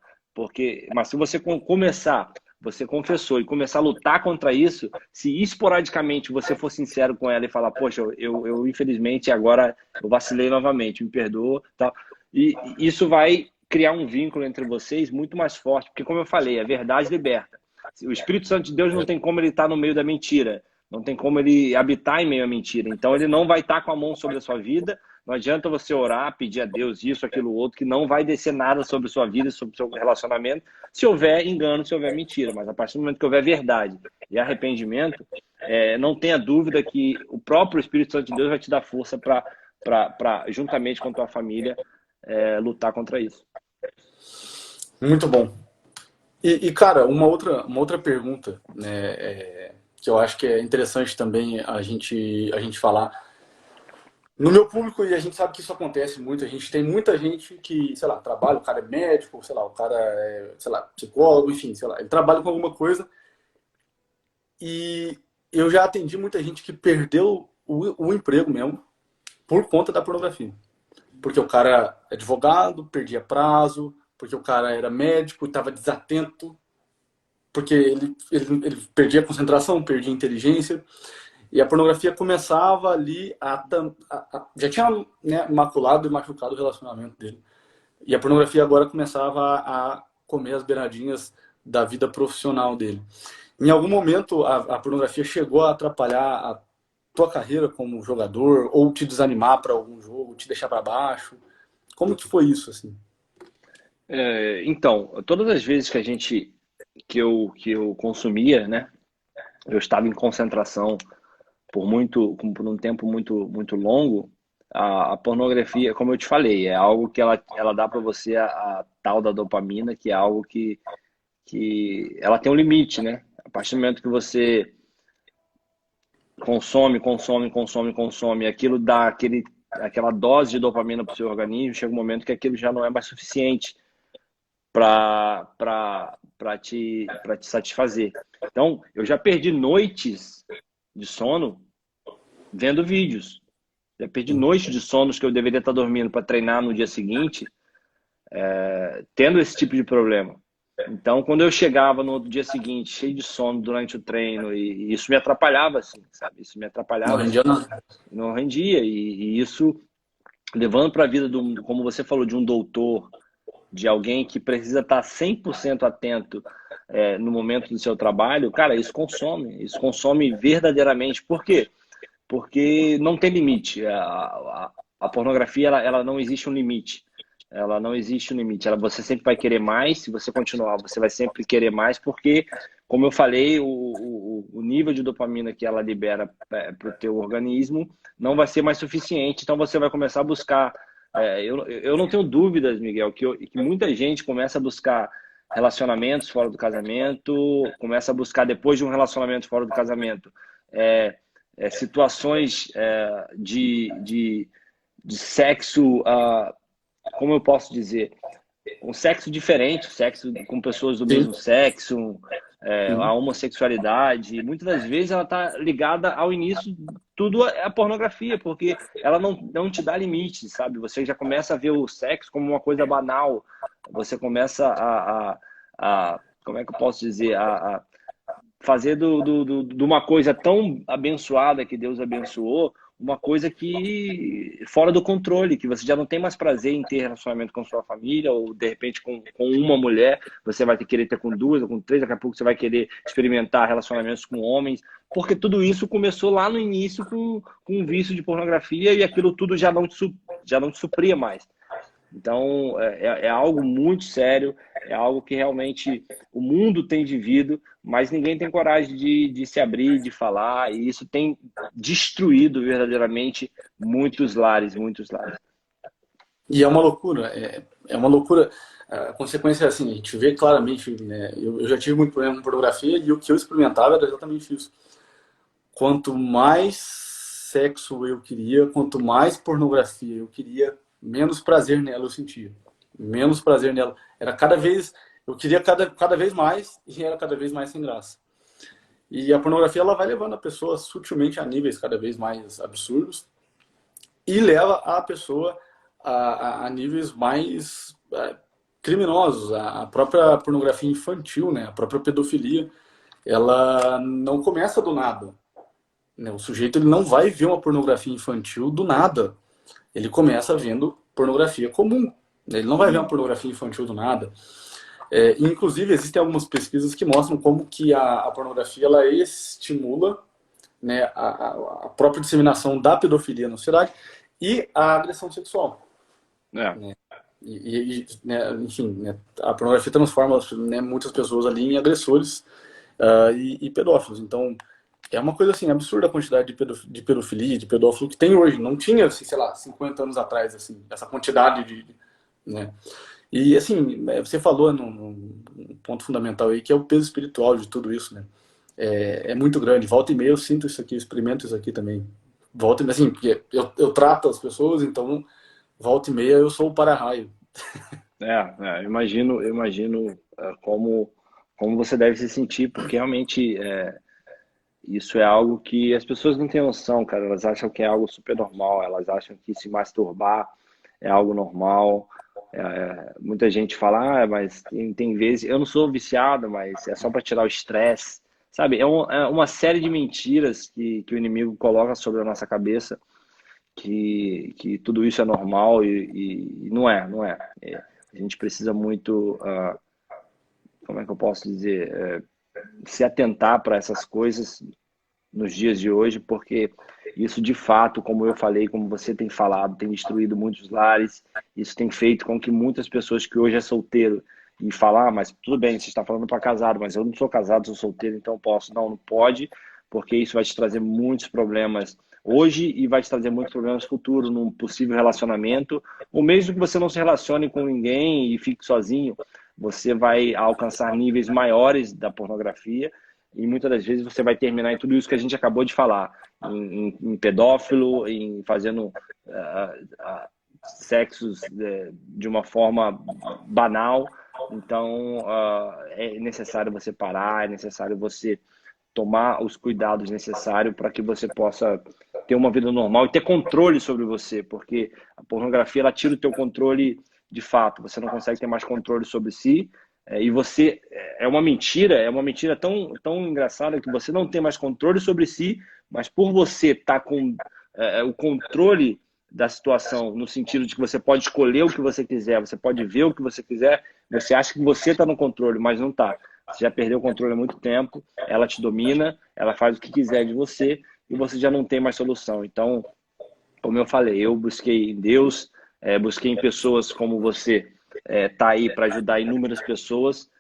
Mas se você começar você confessou, e começar a lutar contra isso, se esporadicamente você for sincero com ela e falar, poxa, eu infelizmente agora eu vacilei novamente, me perdoa, tal, e isso vai criar um vínculo entre vocês muito mais forte, porque como eu falei, a verdade liberta. O Espírito Santo de Deus não tem como ele estar no meio da mentira, não tem como ele habitar em meio à mentira, então ele não vai estar com a mão sobre a sua vida. Não adianta você orar, pedir a Deus isso, aquilo, outro, que não vai descer nada sobre a sua vida, sobre o seu relacionamento, se houver engano, se houver mentira. Mas a partir do momento que houver verdade e arrependimento, não tenha dúvida que o próprio Espírito Santo de Deus vai te dar força para juntamente com a tua família, lutar contra isso. Muito bom. Cara, uma outra pergunta, né, que eu acho que é interessante também a gente falar. No meu público, e a gente sabe que isso acontece muito, a gente tem muita gente que, sei lá, trabalha, o cara é médico, sei lá, o cara é, sei lá, psicólogo, enfim, sei lá, ele trabalha com alguma coisa. E eu já atendi muita gente que perdeu o emprego mesmo por conta da pornografia. Porque o cara é advogado, perdia prazo, porque o cara era médico, estava desatento, porque ele perdia concentração, perdia inteligência. E a pornografia começava ali já tinha, né, maculado e machucado o relacionamento dele. E a pornografia agora começava a comer as beiradinhas da vida profissional dele. Em algum momento a pornografia chegou a atrapalhar a tua carreira como jogador, ou te desanimar para algum jogo, te deixar para baixo? Como que foi isso, assim? Então, todas as vezes que eu consumia, né, eu estava em concentração por um tempo muito longo. A pornografia, como eu te falei, é algo que ela dá para você a tal da dopamina, que é algo que ela tem um limite, né? A partir do momento que você consome, aquilo dá aquela dose de dopamina para o seu organismo, chega um momento que aquilo já não é mais suficiente para te satisfazer. Então, eu já perdi noites de sono vendo vídeos. Já perdi noites de sonos que eu deveria estar dormindo para treinar no dia seguinte, tendo esse tipo de problema. Então, quando eu chegava no dia seguinte, cheio de sono durante o treino, e isso me atrapalhava, assim, sabe? Isso me Não atrapalhava, rendia assim, nada. não rendia. E isso, levando para a vida, como você falou, de um doutor, de alguém que precisa estar 100% atento no momento do seu trabalho, cara, isso consome verdadeiramente. Por quê? Porque não tem limite. A pornografia, ela não existe um limite. Ela não existe um limite. Você sempre vai querer mais. Se você continuar, você vai sempre querer mais, porque, como eu falei, o nível de dopamina que ela libera para o teu organismo não vai ser mais suficiente. Então, você vai começar a buscar. Eu não tenho dúvidas, Miguel, que muita gente começa a buscar relacionamentos fora do casamento, começa a buscar, depois de um relacionamento fora do casamento, situações de sexo, como eu posso dizer, um sexo diferente, sexo com pessoas do Sim, mesmo sexo, a sim. homossexualidade. Muitas das vezes ela está ligada ao início, tudo é a pornografia, porque ela não te dá limites, sabe? Você já começa a ver o sexo como uma coisa banal, você começa como é que eu posso dizer, a fazer de uma coisa tão abençoada que Deus abençoou, uma coisa que fora do controle, que você já não tem mais prazer em ter relacionamento com sua família, ou de repente com uma mulher, você vai querer ter com duas ou com três, daqui a pouco você vai querer experimentar relacionamentos com homens, porque tudo isso começou lá no início com um vício de pornografia, e aquilo tudo já não te supria mais. Então, é algo muito sério, é algo que realmente o mundo tem vivido, mas ninguém tem coragem de se abrir, de falar, e isso tem destruído verdadeiramente muitos lares, muitos lares. E é uma loucura, é uma loucura. A consequência é assim, a gente vê claramente, né? Eu já tive muito problema com pornografia e o que eu experimentava era exatamente isso. Quanto mais sexo eu queria, quanto mais pornografia eu queria, menos prazer nela eu sentia. Menos prazer nela. Era cada vez, eu queria cada vez mais e era cada vez mais sem graça. E a pornografia ela vai levando a pessoa sutilmente a níveis cada vez mais absurdos e leva a pessoa a níveis mais criminosos. A própria pornografia infantil, né? A própria pedofilia, ela não começa do nada, né? O sujeito ele não vai ver uma pornografia infantil do nada. Ele começa vendo pornografia comum, né? Ele não vai ver uma pornografia infantil do nada. Inclusive, existem algumas pesquisas que mostram como que a pornografia ela estimula, né, a própria disseminação da pedofilia na sociedade e a agressão sexual. É. Né? Né, enfim, né, a pornografia transforma, né, muitas pessoas ali em agressores e pedófilos. Então, é uma coisa assim, absurda a quantidade de pedofilia, de pedófilo que tem hoje. Não tinha, assim, sei lá, 50 anos atrás, assim, essa quantidade né? E assim, você falou num ponto fundamental aí, que é o peso espiritual de tudo isso, né? É muito grande. Volta e meia eu sinto isso aqui, experimento isso aqui também. Volta e meia, assim, porque eu trato as pessoas, então volta e meia eu sou o para-raio. Eu imagino como você deve se sentir, porque realmente isso é algo que as pessoas não têm noção, cara. Elas acham que é algo super normal, elas acham que se masturbar é algo normal. Muita gente fala, mas tem vezes. Eu não sou viciado, mas é só para tirar o estresse. Sabe? É uma série de mentiras que o inimigo coloca sobre a nossa cabeça, que tudo isso é normal e não é, não é. A gente precisa muito, como é que eu posso dizer, se atentar para essas coisas nos dias de hoje, porque isso de fato, como eu falei, como você tem falado, tem destruído muitos lares, isso tem feito com que muitas pessoas que hoje é solteiro e falar, mas tudo bem, você está falando para casado, mas eu não sou casado, sou solteiro, então eu posso. Não, não pode, porque isso vai te trazer muitos problemas hoje e vai te trazer muitos problemas no futuro, num possível relacionamento, ou mesmo que você não se relacione com ninguém e fique sozinho, você vai alcançar níveis maiores da pornografia e muitas das vezes você vai terminar em tudo isso que a gente acabou de falar, em pedófilo, em fazendo sexos de uma forma banal. Então, é necessário você parar, é necessário você tomar os cuidados necessários para que você possa ter uma vida normal e ter controle sobre você, porque a pornografia ela tira o teu controle de fato, você não consegue ter mais controle sobre si, e você é uma mentira tão engraçada que você não tem mais controle sobre si, mas por você estar com o controle da situação, no sentido de que você pode escolher o que você quiser, você pode ver o que você quiser, você acha que você está no controle, mas não está. Você já perdeu o controle há muito tempo, ela te domina, ela faz o que quiser de você e você já não tem mais solução. Então, como eu falei, eu busquei em Deus, busquei em pessoas como você, tá aí para ajudar inúmeras pessoas.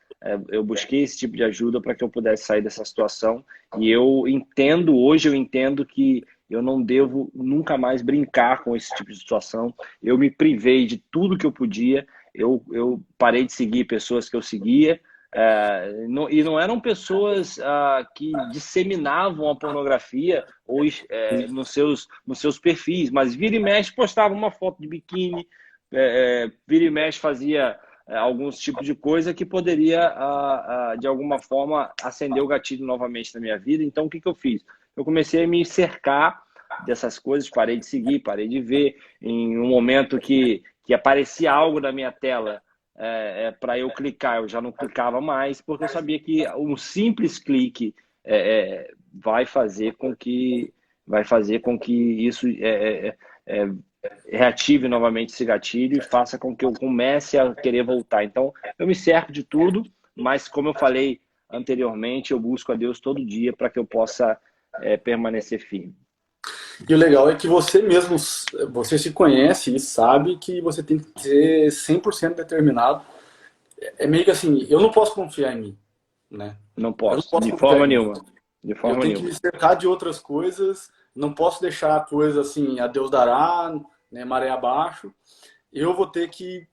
Eu busquei esse tipo de ajuda para que eu pudesse sair dessa situação. E hoje eu entendo que eu não devo nunca mais brincar com esse tipo de situação. Eu me privei de tudo que eu podia. Eu parei de seguir pessoas que eu seguia. E não eram pessoas que disseminavam a pornografia ou nos seus perfis, mas vira e mexe postava uma foto de biquíni, vira e mexe fazia alguns tipos de coisa que poderia, de alguma forma, acender o gatilho novamente na minha vida. Então, o que eu fiz? Eu comecei a me cercar dessas coisas, parei de seguir, parei de ver. Em um momento que aparecia algo na minha tela, para eu clicar, eu já não clicava mais, porque eu sabia que um simples clique vai fazer com que isso reative novamente esse gatilho e faça com que eu comece a querer voltar. Então, eu me cerco de tudo, mas como eu falei anteriormente, eu busco a Deus todo dia para que eu possa permanecer firme. E o legal é que você mesmo, você se conhece e sabe que você tem que ser 100% determinado. É meio que assim, eu não posso confiar em mim, né? Não Eu não posso, posso de confiar forma em mim. nenhuma. De Eu forma tenho que me nenhuma. cercar de outras coisas, não posso deixar a coisa assim, a Deus dará, né, maré abaixo. Eu vou ter que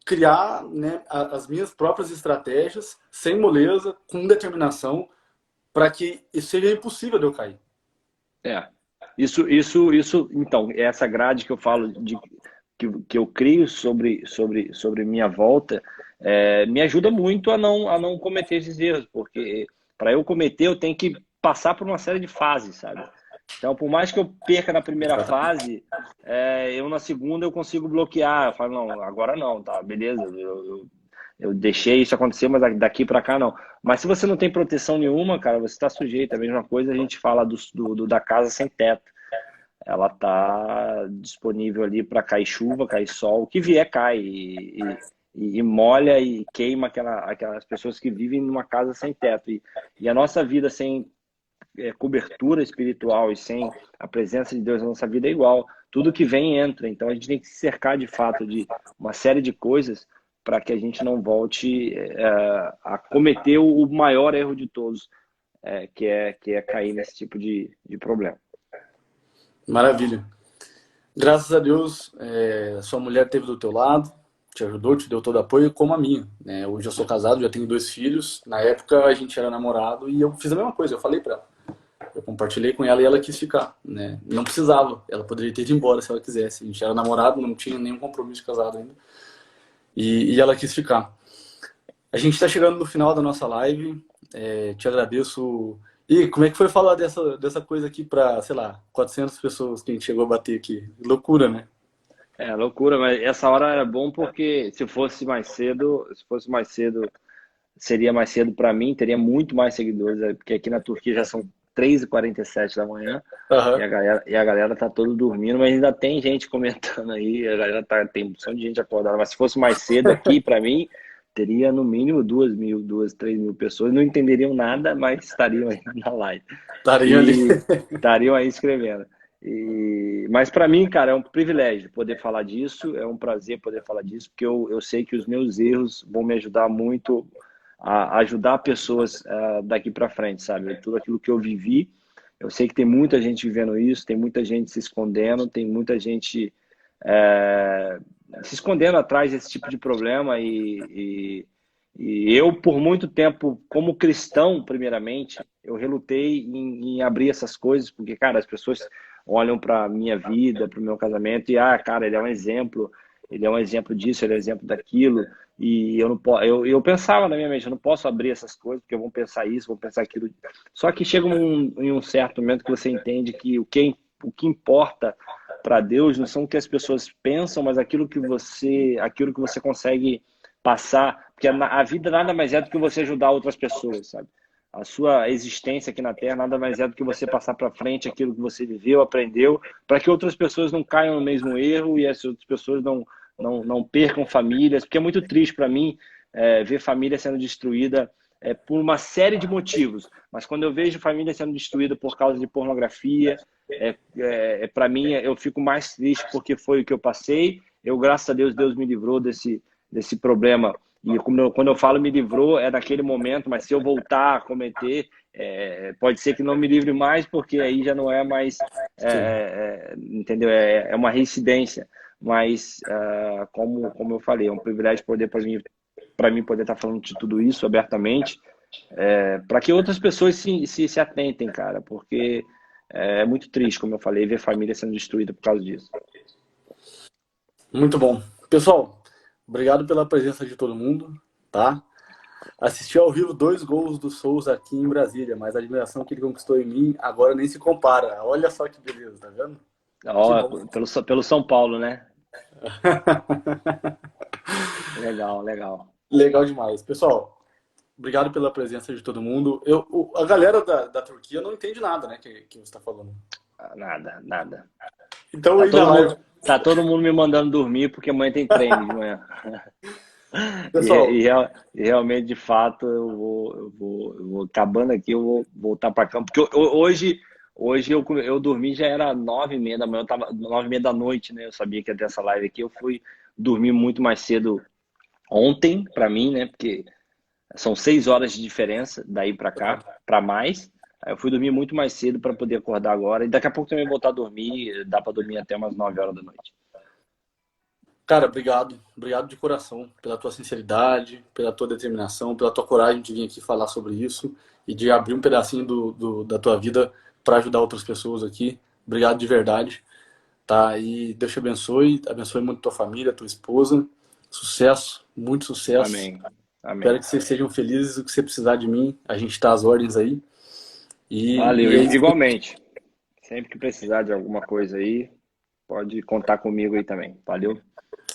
criar, né, as minhas próprias estratégias, sem moleza, com determinação, para que isso seja impossível de eu cair. É. Isso, então, essa grade que eu falo que eu crio sobre minha volta, me ajuda muito a não cometer esses erros, porque para eu cometer eu tenho que passar por uma série de fases, sabe? Então, por mais que eu perca na primeira Exatamente. fase, eu na segunda eu consigo bloquear. Eu falo, não, agora não, tá, beleza. Eu deixei isso acontecer, mas daqui para cá não. Mas se você não tem proteção nenhuma, cara, você está sujeito. A mesma coisa a gente fala da casa sem teto. Ela tá disponível ali para cair chuva, cair sol, o que vier cai e molha e queima aquelas pessoas que vivem numa casa sem teto. E a nossa vida sem cobertura espiritual e sem a presença de Deus na nossa vida é igual. Tudo que vem entra. Então a gente tem que se cercar de fato de uma série de coisas para que a gente não volte a cometer o maior erro de todos, que é cair nesse tipo de problema. Maravilha. Graças a Deus, sua mulher esteve do teu lado, te ajudou, te deu todo apoio, como a minha, né? Hoje eu sou casado, já tenho 2 filhos. Na época a gente era namorado e eu fiz a mesma coisa, eu falei pra ela. Eu compartilhei com ela e ela quis ficar, né? Não precisava, ela poderia ter ido embora se ela quisesse. A gente era namorado, não tinha nenhum compromisso de casado ainda. E ela quis ficar. A gente está chegando no final da nossa live. Te agradeço. E como é que foi falar dessa coisa aqui para, sei lá, 400 pessoas que a gente chegou a bater aqui? Loucura, né? É loucura, mas essa hora era bom porque se fosse mais cedo, seria mais cedo para mim, teria muito mais seguidores, porque aqui na Turquia já são 3h47 da manhã e Aham. a galera tá todo dormindo, mas ainda tem gente comentando aí, a galera tem um monte de gente acordada, mas se fosse mais cedo aqui para mim, teria no mínimo 2.000, 3.000 pessoas, não entenderiam nada, mas estariam aí na live Estaria ali. e estariam aí escrevendo. Mas para mim, cara, é um privilégio poder falar disso, é um prazer poder falar disso, porque eu sei que os meus erros vão me ajudar muito a ajudar pessoas daqui para frente, sabe? Tudo aquilo que eu vivi, eu sei que tem muita gente vivendo isso, tem muita gente se escondendo, tem muita gente é, se escondendo atrás desse tipo de problema e eu, por muito tempo, como cristão, primeiramente, eu relutei em abrir essas coisas, porque, cara, as pessoas olham para minha vida, para o meu casamento e, cara, ele é um exemplo disso, ele é um exemplo daquilo, e eu não posso, eu pensava na minha mente, eu não posso abrir essas coisas, porque vão pensar isso, vão pensar aquilo. Só que chega em um certo momento que você entende que o que importa para Deus não são o que as pessoas pensam, mas aquilo que você consegue passar, porque a vida nada mais é do que você ajudar outras pessoas, sabe? A sua existência aqui na Terra nada mais é do que você passar para frente aquilo que você viveu, aprendeu, para que outras pessoas não caiam no mesmo erro e as outras pessoas não percam famílias, porque é muito triste para mim ver família sendo destruída por uma série de motivos, mas quando eu vejo família sendo destruída por causa de pornografia, para mim eu fico mais triste porque foi o que eu passei. Eu, graças a Deus, Deus me livrou desse problema. E quando eu falo me livrou, é naquele momento, mas se eu voltar a cometer, pode ser que não me livre mais, porque aí já não é mais, Sim. entendeu? É uma reincidência. Mas, como eu falei, é um privilégio poder para mim poder estar falando de tudo isso abertamente, para que outras pessoas se atentem, cara, porque é muito triste, como eu falei, ver família sendo destruída por causa disso. Muito bom. Pessoal, obrigado pela presença de todo mundo, tá? Assisti ao vivo 2 gols do Souza aqui em Brasília, mas a admiração que ele conquistou em mim agora nem se compara. Olha só que beleza, tá vendo? Que Ó, bom. pelo São Paulo, né? Legal, legal. Legal demais. Pessoal, obrigado pela presença de todo mundo. A galera da Turquia não entende nada, né, que você está falando. Nada, nada. Então Tá aí na todo live, mundo, tá todo mundo me mandando dormir porque amanhã tem treino de manhã. E, pessoal, e realmente, de fato, eu vou acabando aqui, eu vou voltar para campo. Porque hoje eu dormi, já era 9h30 da manhã, eu tava 9h30 da noite, né? Eu sabia que ia ter essa live aqui. Eu fui dormir muito mais cedo ontem, para mim, né? Porque são 6 horas de diferença daí para cá, para mais. Aí eu fui dormir muito mais cedo para poder acordar agora. E daqui a pouco também vou voltar a dormir. Dá para dormir até umas 9 horas da noite. cara, obrigado. Obrigado de coração pela tua sinceridade, pela tua determinação, pela tua coragem de vir aqui falar sobre isso e de abrir um pedacinho da tua vida para ajudar outras pessoas aqui. Obrigado de verdade, tá? E Deus te abençoe, abençoe muito tua família, tua esposa. Sucesso, muito sucesso. Amém. Espero Amém. que vocês sejam felizes. O que você precisar de mim, a gente tá às ordens aí. E Valeu. é isso. Igualmente. Sempre que precisar de alguma coisa aí, pode contar comigo aí também. Valeu?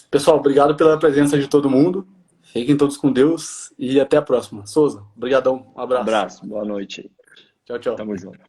Pessoal, obrigado pela presença de todo mundo. Fiquem todos com Deus e até a próxima. Souza, obrigadão. Um abraço. Abraço, boa noite aí. Tchau, tchau. Tamo junto.